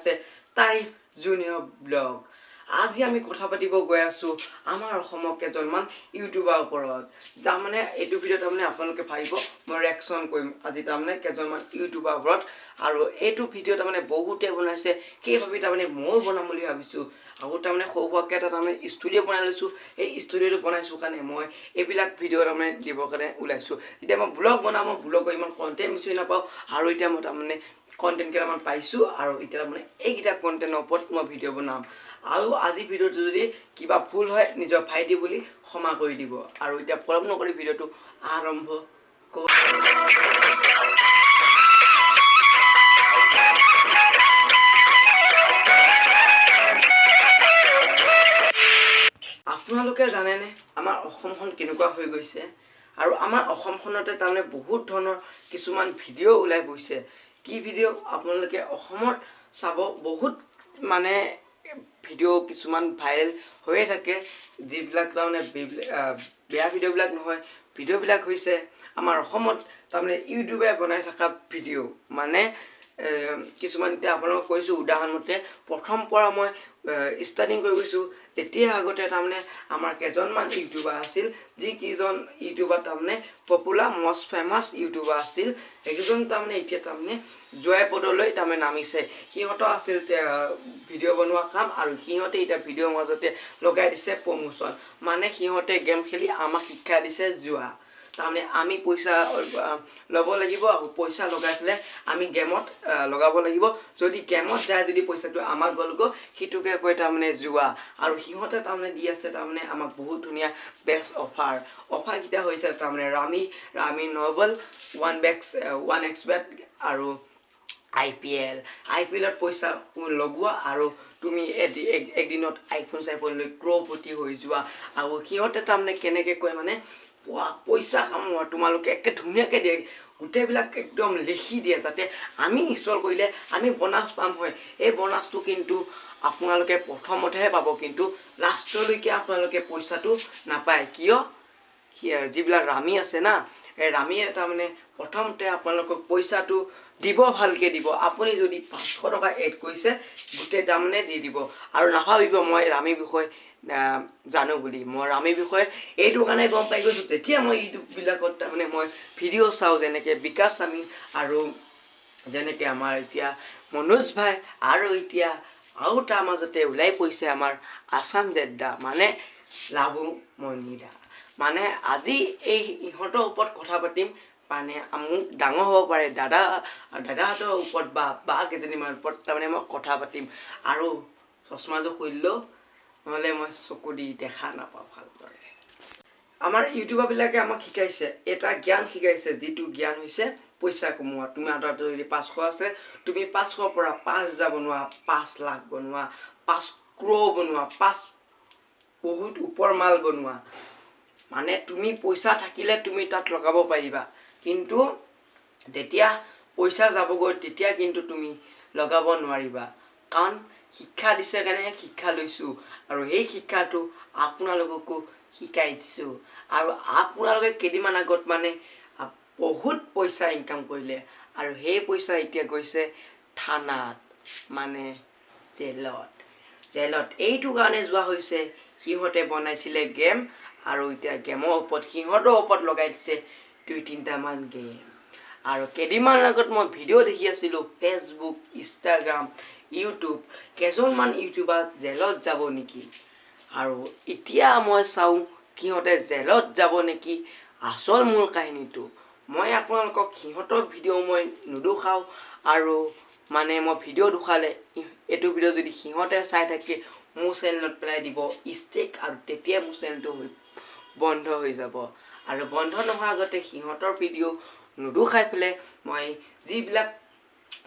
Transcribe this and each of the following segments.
আছে তাৰিফ junior blog. আজি আমি কথা পাতিব গৈ আছো আমাৰ অসমৰ কেইজনমান ইউটিউবাৰ ওপৰত। তাৰমানে এইটো ভিডিঅ' তাৰমানে আপোনালোকে ভাবিব মই ৰিয়েকশ্যন কৰিম আজি তাৰমানে কেইজনমান ইউটিউবাৰ ওপৰত। আৰু এইটো ভিডিঅ' তাৰমানে বহুতে বনাইছে, সেইবাবে তাৰমানে ময়ো বনাম বুলি ভাবিছোঁ। আৰু তাৰমানে সৰু সুৰাকৈ এটা তাৰমানে ষ্টুডিঅ' বনাই লৈছোঁ। এই ষ্টুডিঅ'টো বনাইছোঁ কাৰণে মই এইবিলাক ভিডিঅ' তাৰমানে দিবৰ কাৰণে ওলাইছোঁ। এতিয়া মই ব্লগ বনাম, মই ব্লগৰ ইমান কণ্টেণ্ট বিচাৰি নাপাওঁ, আৰু এতিয়া মই তাৰমানে কণ্টেণ্ট কেইটামান পাইছোঁ, আৰু এতিয়া তাৰমানে এইকেইটা কণ্টেণ্টৰ ওপৰত মই ভিডিঅ' বনাম। আৰু আজি ভিডিঅ'টো যদি কিবা ভুল হয় নিজৰ ভাইটি বুলি ক্ষমা কৰি দিব। আৰু এতিয়া পলম নকৰি ভিডিঅ'টো আৰম্ভ কৰোঁ। আপোনালোকে জানেনে আমাৰ অসমখন কেনেকুৱা হৈ গৈছে? আৰু আমাৰ অসমখনতে তাৰমানে বহুত ধৰণৰ কিছুমান ভিডিঅ' ওলাই গৈছে। কি ভিডিঅ' আপোনালোকে অসমত চাব, বহুত মানে ভিডিঅ' কিছুমান ভাইৰেল হৈয়ে থাকে, যিবিলাক তাৰমানে বেয়া ভিডিঅ'বিলাক নহয়, ভিডিঅ'বিলাক হৈছে আমাৰ অসমত তাৰমানে ইউটিউবে বনাই থকা ভিডিঅ'। মানে কিছুমান এতিয়া আপোনালোকক কৈছোঁ উদাহৰণমতে, প্ৰথম পৰা মই ষ্টাৰ্টিং কৰি গৈছোঁ। তেতিয়া আগতে তাৰমানে আমাৰ কেইজনমান ইউটিউবাৰ আছিল, যিকেইজন ইউটিউবাৰ তাৰমানে পপুলাৰ মষ্ট ফেমাছ ইউটিউবাৰ আছিল, সেইকেইজন তাৰমানে এতিয়া তাৰমানে জয় পদলৈ তাৰমানে নামিছে। সিহঁতৰ আছিল ভিডিঅ' বনোৱা কাম, আৰু সিহঁতে এতিয়া ভিডিঅ'ৰ মাজতে লগাই দিছে প্ৰমোশ্যন। মানে সিহঁতে গেম খেলি আমাক শিক্ষা দিছে জুৱা। তাৰমানে আমি পইচা ল'ব লাগিব, আৰু পইচা লগাই পেলাই আমি গেমত লগাব লাগিব। যদি গেমত যায়, যদি পইচাটো আমাক গ'লগৈ, সেইটোকে কয় তাৰমানে জুৱা। আৰু সিহঁতে তাৰমানে দি আছে তাৰমানে আমাক বহুত ধুনীয়া বেষ্ট অফাৰকেইটা হৈছে তাৰমানে ৰামি নভেল 1xbet আৰু IPL-ত পইচা লগোৱা, আৰু তুমি একদিনত আইফোন লৈ ক্ৰ'ৰপতি হৈ যোৱা। আৰু সিহঁতে তাৰমানে কেনেকৈ কয় মানে পইচা কামোৱা, তোমালোকে একে ধুনীয়াকৈ দিয়ে, গোটেইবিলাক একদম লিখি দিয়ে, যাতে আমি ইনষ্টল কৰিলে আমি বনাছ পাম হয়। এই বনাছটো কিন্তু আপোনালোকে প্ৰথমতেহে পাব, কিন্তু লাষ্টলৈকে আপোনালোকে পইচাটো নাপায়। কিয়? যিবিলাক ৰামি আছে না, এই ৰামিয়ে তাৰমানে প্ৰথমতে আপোনালোকক পইচাটো দিব, ভালকৈ দিব। আপুনি যদি 500 টকা এড কৰিছে, গোটেই তাৰমানে দি দিব। আৰু নাভাবিব মই ৰামিৰ বিষয়ে জানো বুলি। মই ৰামিৰ বিষয়ে এইটো কাৰণে গম পাই গৈছোঁ, তেতিয়া মই ইউটিউববিলাকত তাৰমানে মই ভিডিঅ' চাওঁ, যেনেকৈ বিকাশ স্বামী, আৰু যেনেকৈ আমাৰ এতিয়া মনোজ ভাই, আৰু এতিয়া আৰু তাৰ মাজতে ওলাই পৰিছে আমাৰ আছাম জেদ্দা, মানে লাভু মনিদা। মানে আজি ইহঁতৰ ওপৰত কথা পাতিম। মানে মোক ডাঙৰ হ'ব পাৰে দাদাহঁতৰ ওপৰত বা কেইজনীমানৰ ওপৰত তাৰমানে মই কথা পাতিম। আৰু চশমাযোৰ খুলিলেও, নহ'লে মই চকু দি দেখা নাপাওঁ ভালদৰে। আমাৰ ইউটিউবাৰবিলাকে আমাক শিকাইছে, এটা জ্ঞান শিকাইছে, যিটো জ্ঞান হৈছে পইচা কমোৱা। তোমাৰ তাত যদি 500 আছে, তুমি 500ৰ পৰা 5000 বনোৱা, 5 লাখ বনোৱা, 5 ক্ৰ'ৰ বনোৱা, বহুত ওপৰ মাল বনোৱা। মানে তুমি পইচা থাকিলে তুমি তাত লগাব পাৰিবা, কিন্তু যেতিয়া পইচা যাবগৈ তেতিয়া কিন্তু তুমি লগাব নোৱাৰিবা। কাৰণ শিক্ষা দিছে কাৰণেহে শিক্ষা লৈছোঁ, আৰু সেই শিক্ষাটো আপোনালোককো শিকাই দিছোঁ। আৰু আপোনালোকে কেইদিনমান আগত মানে বহুত পইচা ইনকাম কৰিলে, আৰু সেই পইচা এতিয়া গৈছে থানাত, মানে জেলত। এইটো কাৰণে যোৱা হৈছে, সিহঁতে বনাইছিলে গেম, আৰু এতিয়া গেমৰ ওপৰত সিহঁতৰ ওপৰত লগাই দিছে 2-3টামান গেম। আৰু কেইদিনমান আগত মই ভিডিঅ' দেখি আছিলোঁ, ফেচবুক, ইনষ্টাগ্ৰাম, ইউটিউব, কেইজনমান ইউটিউবাৰ জেলত যাব নেকি। আৰু এতিয়া মই চাওঁ সিহঁতে জেলত যাব নেকি। আচল মূল কাহিনীটো মই আপোনালোকক সিহঁতৰ ভিডিঅ' মই নেদেখাওঁ, আৰু মানে মই ভিডিঅ' দেখালে এইটো ভিডিঅ' যদি সিহঁতে চাই থাকে, মোৰ চেনেলত পেলাই দিব ষ্ট্ৰাইক, আৰু তেতিয়া মোৰ চেনেলটো বন্ধ হৈ যাব। আৰু বন্ধ নোহোৱাৰ আগতে সিহঁতৰ ভিডিঅ' নেদেখাই পেলাই মই যিবিলাক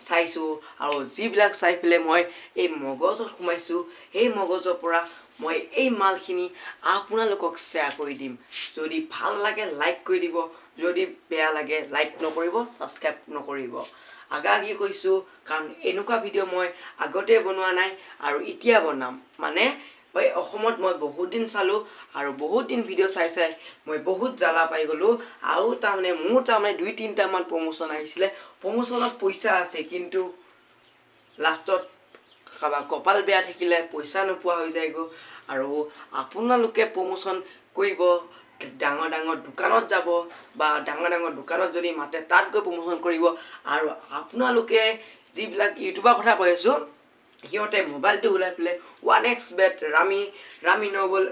চাইছোঁ, আৰু যিবিলাক চাই পেলাই মই এই মগজত সোমাইছোঁ, সেই মগজৰ পৰা মই এই মালখিনি আপোনালোকক শ্বেয়াৰ কৰি দিম। যদি ভাল লাগে লাইক কৰি দিব, যদি বেয়া লাগে লাইক নকৰিব, ছাবস্ক্ৰাইব নকৰিব। আগাগি কৈছোঁ, কাৰণ এনেকুৱা ভিডিঅ' মই আগতে বনোৱা নাই, আৰু এতিয়া বনাম। মানে এই অসমত মই বহুত দিন চালোঁ, আৰু বহুত দিন ভিডিঅ' চাই মই বহুত জ্বালা পাই গ'লোঁ। আৰু তাৰমানে মোৰ তাৰমানে 2-3টামান প্ৰমোশ্যন আহিছিলে, প্ৰমোশ্যনত পইচা আছে, কিন্তু লাষ্টত কাৰোবাৰ কপাল বেয়া থাকিলে পইচা নোপোৱা হৈ যায়গৈ আৰু আপোনালোকে প্ৰমোশ্যন কৰিব ডাঙৰ ডাঙৰ দোকানত যাব বা ডাঙৰ ডাঙৰ দোকানত যদি মাতে তাত গৈ প্ৰমোশ্যন কৰিব আৰু আপোনালোকে যিবিলাক ইউটিউবৰ কথা কৈ আছোঁ সিহঁতে মোবাইলটো ওলাই পেলাই 1xbet ৰামি নবল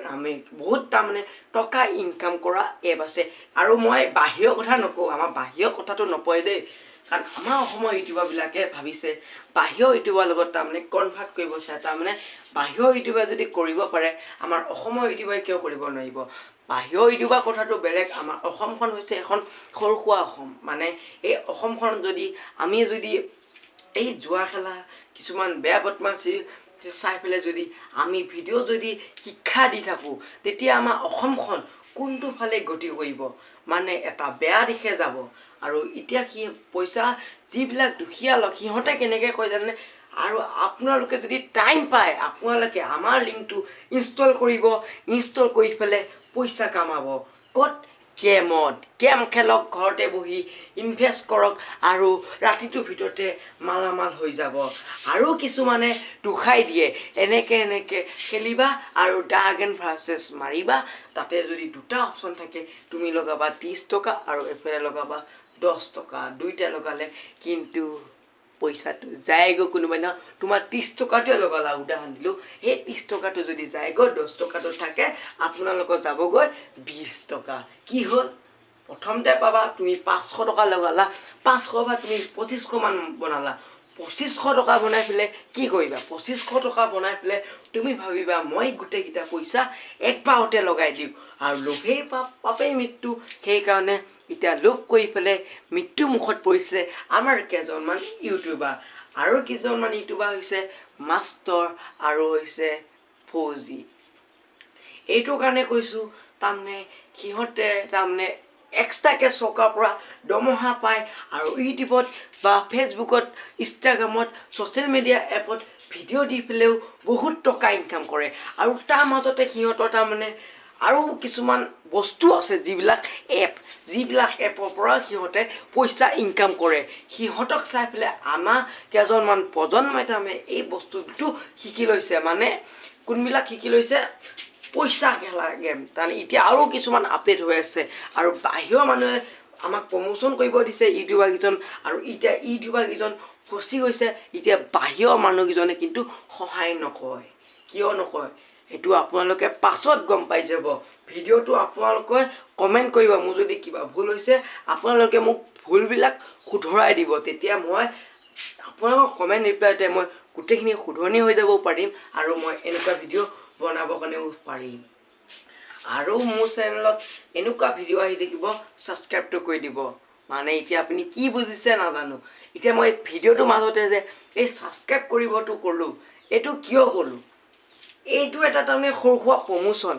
বহুত তাৰমানে টকা ইনকাম কৰা এপ আছে আৰু মই বাহিৰৰ কথা নকওঁ আমাৰ বাহিৰৰ কথাটো নপৰে দেই কাৰণ আমাৰ অসমৰ ইউটিউবাৰবিলাকে ভাবিছে বাহিৰৰ ইউটিউবৰ লগত তাৰমানে কনভাৰ্ট কৰিব চায় তাৰমানে বাহিৰৰ ইউটিউবাৰ যদি কৰিব পাৰে আমাৰ অসমৰ ইউটিউবাৰে কিয় কৰিব নোৱাৰিব বাহিৰৰ ইউটিউবৰ কথাটো বেলেগ আমাৰ অসমখন হৈছে এখন সৰু সুৰা অসম মানে এই অসমখনত যদি আমি যদি এই জুৱা খেলা কিছুমান বেয়া বদমাছি চাই পেলাই যদি আমি ভিডিঅ' যদি শিক্ষা দি থাকোঁ তেতিয়া আমাৰ অসমখন কোনটো ফালে গতি কৰিব মানে এটা বেয়া দিশে যাব আৰু এতিয়া কি পইচা যিবিলাক দুখীয়া লোক সিহঁতে কেনেকৈ কয় জানে আৰু আপোনালোকে যদি টাইম পায় আপোনালোকে আমাৰ লিংকটো ইনষ্টল কৰিব ইনষ্টল কৰি পেলাই পইচা কামাব ক'ত গেম খেলক ঘৰতে বহি ইনভেষ্ট কৰক আৰু ৰাতিটোৰ ভিতৰতে মালামাল হৈ যাব আৰু কিছুমানে দুখাই দিয়ে এনেকৈ খেলিবা আৰু ডাৰ্ক এণ্ড ভাৰ্চেছ মাৰিবা তাতে যদি দুটা অপশ্যন থাকে তুমি লগাবা 30 টকা আৰু এফালে লগাবা 10 টকা দুইটা লগালে কিন্তু পইচাটো যায়গৈ কোনোবাই নহয় তোমাৰ 30 টকাটোৱে লগালা উদাহৰণ দিলোঁ সেই 30 টকাটো যদি যায়গৈ 10 টকাটো থাকে আপোনালোকৰ যাবগৈ 20 টকা কি হ'ল প্ৰথমতে পাবা তুমি 500 টকা লগালা 500 বা তুমি 2500 মান বনালা 2500 টকা বনাই পেলাই কি কৰিবা 2500 টকা বনাই পেলাই তুমি ভাবিবা মই গোটেইকেইটা পইচা একবাৰতে লগাই দিওঁ আৰু লোভেই পাপেই মৃত্যু সেইকাৰণে এতিয়া লোভ কৰি পেলাই মৃত্যু মুখত পৰিছে আমাৰ কেইজনমান ইউটিউবাৰ আৰু কেইজনমান ইউটিউবাৰ হৈছে মাষ্টৰ আৰু হৈছে ফৌজি এইটো কাৰণে কৈছোঁ তাৰমানে সিহঁতে তাৰমানে এক্সট্ৰাকৈ চৰকাৰৰ পৰা দৰমহা পায় আৰু ইউটিউবত বা ফেচবুকত ইনষ্টাগ্ৰামত ছ'চিয়েল মিডিয়া এপত ভিডিঅ' দি পেলাইও বহুত টকা ইনকাম কৰে আৰু তাৰ মাজতে সিহঁতৰ তাৰমানে আৰু কিছুমান বস্তু আছে যিবিলাক এপৰ পৰা সিহঁতে পইচা ইনকাম কৰে সিহঁতক চাই পেলাই আমাৰ কেইজনমান প্ৰজন্মই তাৰমানে এই বস্তুটো শিকি লৈছে মানে কোনবিলাক শিকি লৈছে পইচা খেলা গেম তাৰমানে এতিয়া আৰু কিছুমান আপডেট হৈ আছে আৰু বাহিৰৰ মানুহে আমাক প্ৰমোশ্যন কৰিব দিছে ইউটিউবাৰকেইজন আৰু এতিয়া ইউটিউবাৰকেইজন ফচি গৈছে এতিয়া বাহিৰৰ মানুহকেইজনে কিন্তু সহায় নকৰে কিয় নকয় এইটো আপোনালোকে পাছত গম পাই যাব ভিডিঅ'টো আপোনালোকে কমেণ্ট কৰিব মোৰ যদি কিবা ভুল হৈছে আপোনালোকে মোক ভুলবিলাক শুধৰাই দিব তেতিয়া মই আপোনালোকৰ কমেণ্ট ৰিপ্লাইতে মই গোটেইখিনি শুধৰণি হৈ যাব পাৰিম আৰু মই এনেকুৱা ভিডিঅ' বনাবৰ কাৰণেও পাৰিম আৰু মোৰ চেনেলত এনেকুৱা ভিডিঅ' আহি থাকিব ছাবস্ক্ৰাইবটো কৰি দিব মানে এতিয়া আপুনি কি বুজিছে নাজানো এতিয়া মই ভিডিঅ'টোৰ মাজতে যে এই ছাবস্ক্ৰাইব কৰিবটো ক'লোঁ এইটো কিয় ক'লোঁ এইটো এটা তাৰমানে সৰু সুৰা প্ৰমোশ্যন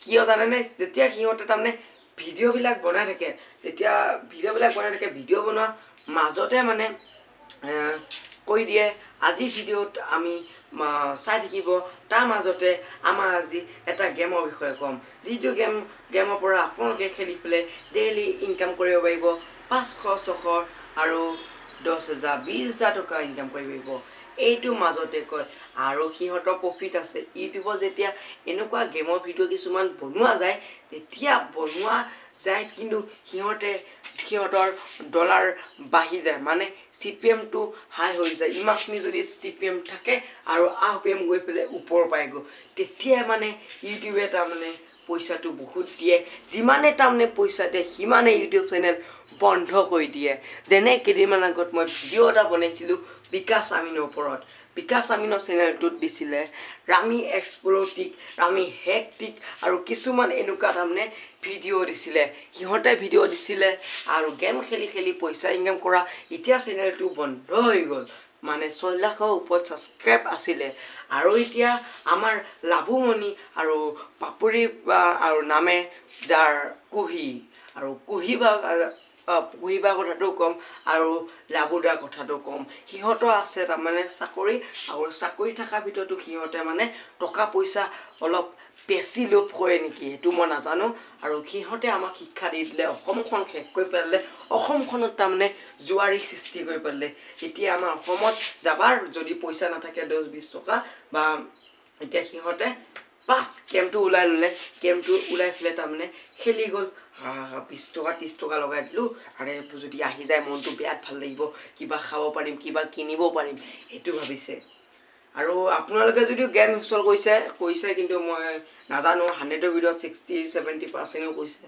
কিয় জানেনে যেতিয়া সিহঁতে তাৰমানে ভিডিঅ'বিলাক বনাই থাকে ভিডিঅ' বনোৱা মাজতে মানে কৈ দিয়ে আজি ভিডিঅ'ত আমি চাই থাকিব তাৰ মাজতে আমাৰ আজি এটা গেমৰ বিষয়ে ক'ম যিটো গেমৰ পৰা আপোনালোকে খেলি পেলাই ডেইলি ইনকাম কৰিব পাৰিব 500 600 আৰু 10,000 20,000 টকা ইনকাম কৰিব পাৰিব এইটো মাজতে কয় আৰু সিহঁতৰ প্ৰফিট আছে ইউটিউবত যেতিয়া এনেকুৱা গেমৰ ভিডিঅ' কিছুমান বনোৱা যায় তেতিয়া বনোৱা যায় কিন্তু সিহঁতৰ ডলাৰ বাঢ়ি যায় মানে CPM-টো হাই হৈ যায় ইমানখিনি যদি CPM থাকে আৰু RPM গৈ পেলাই ওপৰ পায়গৈ তেতিয়া মানে ইউটিউবে তাৰমানে পইচাটো বহুত দিয়ে যিমানে তাৰমানে পইচা দিয়ে সিমানে ইউটিউব চেনেল বন্ধ কৰি দিয়ে যেনে কেইদিনমান আগত মই ভিডিঅ' এটা বনাইছিলোঁ বিকাশ আমিনৰ ওপৰত বিকাশ আমিনৰ চেনেলটোত দিছিলে ৰামি এক্সপ্ল'টিক ৰামি হেকটিক আৰু কিছুমান এনেকুৱা তাৰমানে ভিডিঅ' দিছিলে সিহঁতে ভিডিঅ' দিছিলে আৰু গেম খেলি পইচা ইনকাম কৰা এতিয়া চেনেলটো বন্ধ হৈ গ'ল মানে 6 লাখৰ ওপৰত ছাবস্ক্ৰাইব আছিলে আৰু এতিয়া আমাৰ লাভুমণি আৰু পাপৰি আৰু নামে যাৰ কুহি বা পঢ়িবা কথাটো কম আৰু লাভুদা কথাটো কম সিহঁতৰ আছে তাৰমানে চাকৰি আৰু চাকৰি থকাৰ ভিতৰতো সিহঁতে মানে টকা পইচা অলপ বেছি লোভ কৰে নেকি সেইটো মই নাজানো আৰু সিহঁতে আমাক শিক্ষা দি দিলে অসমখন শেষ কৰি পেলালে অসমখনত তাৰমানে জুৱাৰী সৃষ্টি কৰি পেলালে এতিয়া আমাৰ অসমত যাবাৰ যদি পইচা নাথাকে 10-20 টকা বা এতিয়া সিহঁতে পাঁচ কেমটো ওলাই ল'লে কেমটো ওলাই পেলাই তাৰমানে খেলি গ'ল 20 টকা 30 টকা লগাই দিলোঁ আৰু যদি আহি যায় মনটো বিৰাট ভাল লাগিব কিবা খাব পাৰিম কিবা কিনিব পাৰিম সেইটো ভাবিছে আৰু আপোনালোকে যদিও গেম ইনষ্টল কৰিছে কিন্তু মই নাজানো 100ৰ ভিতৰত 60-70% কৈছে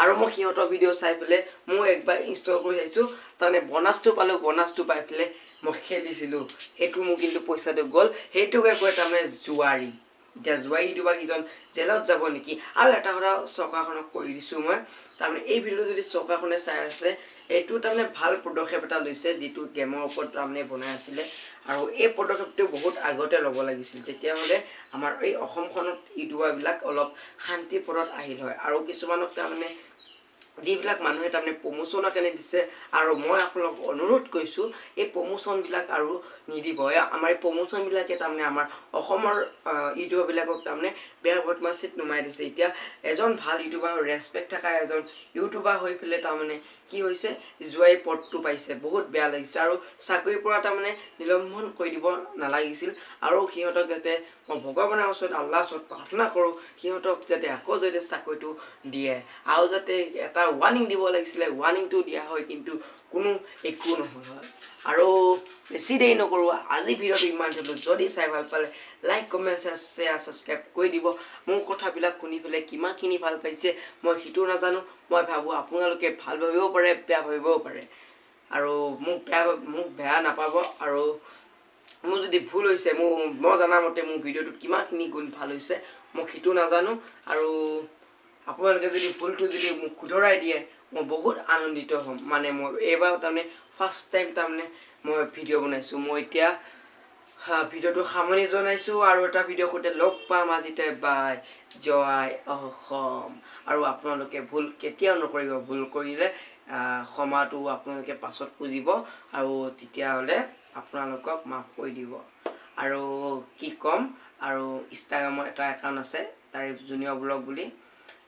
আৰু মই সিহঁতৰ ভিডিঅ' চাই পেলাই মই একবাৰ ইনষ্টল কৰি চাইছোঁ তাৰমানে বনাছটো পালোঁ বনাছটো পাই পেলাই মই খেলিছিলোঁ সেইটো মোৰ কিন্তু পইচাটো গ'ল সেইটোকে কয় তাৰমানে জুৱাৰী এতিয়া জুৱাৰীটো বা কিজন জেলত যাব নেকি আৰু এটা কথা চৰকাৰখনক কৰি দিছোঁ মই তাৰমানে এই ভিডিঅ'টো যদি চৰকাৰখনে চাই আছে এইটো তাৰমানে ভাল পদক্ষেপ এটা লৈছে যিটো গেমৰ ওপৰত তাৰমানে বনাই আছিলে আৰু এই পদক্ষেপটো বহুত আগতে ল'ব লাগিছিল তেতিয়াহ'লে আমাৰ এই অসমখনত ইউটিউবাৰবিলাক অলপ শান্তি পদত আহিল হয় আৰু কিছুমানক তাৰমানে যিবিলাক মানুহে তাৰমানে প্ৰমোচনৰ কাৰণে দিছে আৰু মই আপোনালোকক অনুৰোধ কৰিছোঁ এই প্ৰমোচনবিলাক আৰু নিদিব আমাৰ এই প্ৰমোচনবিলাকে তাৰমানে আমাৰ অসমৰ ইউটিউবাৰবিলাকক তাৰমানে বেয়া বদমাচিত নমাই দিছে এতিয়া এজন ভাল ইউটিউবাৰ ৰেচপেক্ট থকা এজন ইউটিউবাৰ হৈ পেলাই তাৰমানে কি হৈছে জুৱাৰী পদটো পাইছে বহুত বেয়া লাগিছে আৰু চাকৰিৰ পৰা তাৰমানে নিলম্বন কৰি দিব নালাগিছিল আৰু সিহঁতক যাতে মই ভগৱানৰ ওচৰত আল্লাহৰ ওচৰত প্ৰাৰ্থনা কৰোঁ সিহঁতক যাতে আকৌ যাতে চাকৰিটো দিয়ে আৰু যাতে এটা ৱাৰ্ণিং দিব লাগিছিলে ৱাৰ্ণিংটো দিয়া হয় কিন্তু কোনো একো নহ'ল হয় আৰু বেছি দেৰি নকৰোঁ আজি ভিডিঅ'টো ইমান থলোঁ যদি চাই ভাল পালে লাইক কমেণ্ট শ্বেয়াৰ ছাবস্ক্ৰাইব কৰি দিব মোৰ কথাবিলাক শুনি পেলাই কিমানখিনি ভাল পাইছে মই সেইটো নাজানো মই ভাবোঁ আপোনালোকে ভাল ভাবিবও পাৰে বেয়া ভাবিবও পাৰে আৰু মোক বেয়া নাপাব আৰু মোৰ যদি ভুল হৈছে মই জনামতে মোৰ ভিডিঅ'টোত কিমানখিনি গুণ ভাল হৈছে মই সেইটো নাজানো আৰু আপোনালোকে যদি ভুলটো যদি মোক শুধৰাই দিয়ে মই বহুত আনন্দিত হ'ম মানে মই এইবাৰ তাৰমানে ফাৰ্ষ্ট টাইম তাৰমানে মই ভিডিঅ' বনাইছোঁ মই এতিয়া ভিডিঅ'টো সামৰণি জনাইছোঁ আৰু এটা ভিডিঅ'ৰ সৈতে লগ পাম আজিতে বাই জয় অসম আৰু আপোনালোকে ভুল কেতিয়াও নকৰিব ভুল কৰিলে ক্ষমাটো আপোনালোকে পাছত খুজিব আৰু তেতিয়াহ'লে আপোনালোকক মাফ কৰি দিব আৰু কি ক'ম আৰু ইনষ্টাগ্ৰামৰ এটা একাউণ্ট আছে তাৰে জুনিয়ৰ ব্লগ বুলি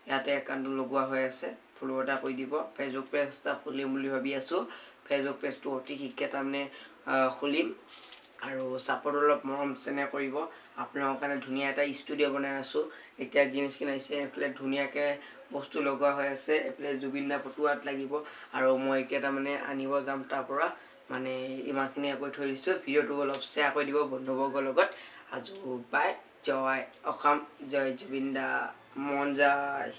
ইয়াতে একাউণ্টটো লগোৱা হৈ আছে ফ'ল' এটা কৰি দিব ফেচবুক পেজ এটা খুলিম বুলি ভাবি আছোঁ ফেচবুক পেজটো অতি শীঘ্ৰে তাৰমানে খুলিম আৰু ছাপোৰ্ট অলপ মৰম চেনেহ কৰিব আপোনালোকৰ কাৰণে ধুনীয়া এটা ষ্টুডিঅ' বনাই আছোঁ এতিয়া গ্ৰীণ স্ক্ৰীণ আহিছে এইফালে ধুনীয়াকৈ বস্তু লগোৱা হৈ আছে এইফালে জুবিন দা ফটোৱাত লাগিব আৰু মই এতিয়া তাৰমানে আনিব যাম তাৰ পৰা মানে ইমানখিনি কৈ থৈ দিছোঁ ভিডিঅ'টো অলপ শ্বেয়াৰ কৰি দিব বন্ধুবৰ্গৰ লগত আজু বাই জয় অসম জয় জুবিন দা মন যায়